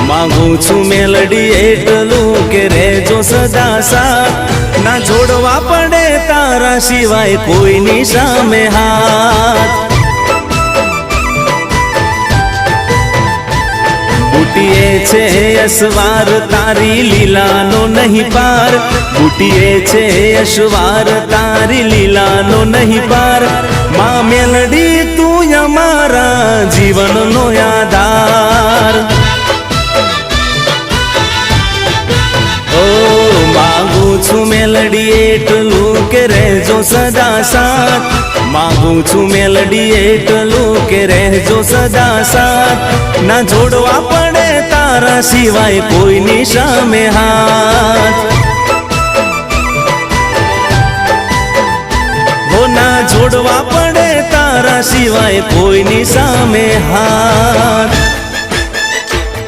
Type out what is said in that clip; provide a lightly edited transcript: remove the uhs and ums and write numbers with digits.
मागू छू मेलडी एटलू के रेजो सदा साथ ना जोड़वा पड़े तारा सिवाय कोईनी सामे हाथ बूटीए छे यशवार तारी लीलानो नहीं पार बूटीए छे यशवार तारी लीलानो नहीं पार मां मेलडी तू अमारा जीवन नो आधार ओ मागू छू मेलडी एटलू के रेजो सदा साथ मागू छू मेलडी एटलू के रेजो सदा साथ ना जोड़वा पड़े तारा सिवाय कोईनी सामे हाथ हो ना जोड़वा पड़े तारा सिवाय कोईनी सामे हाथ।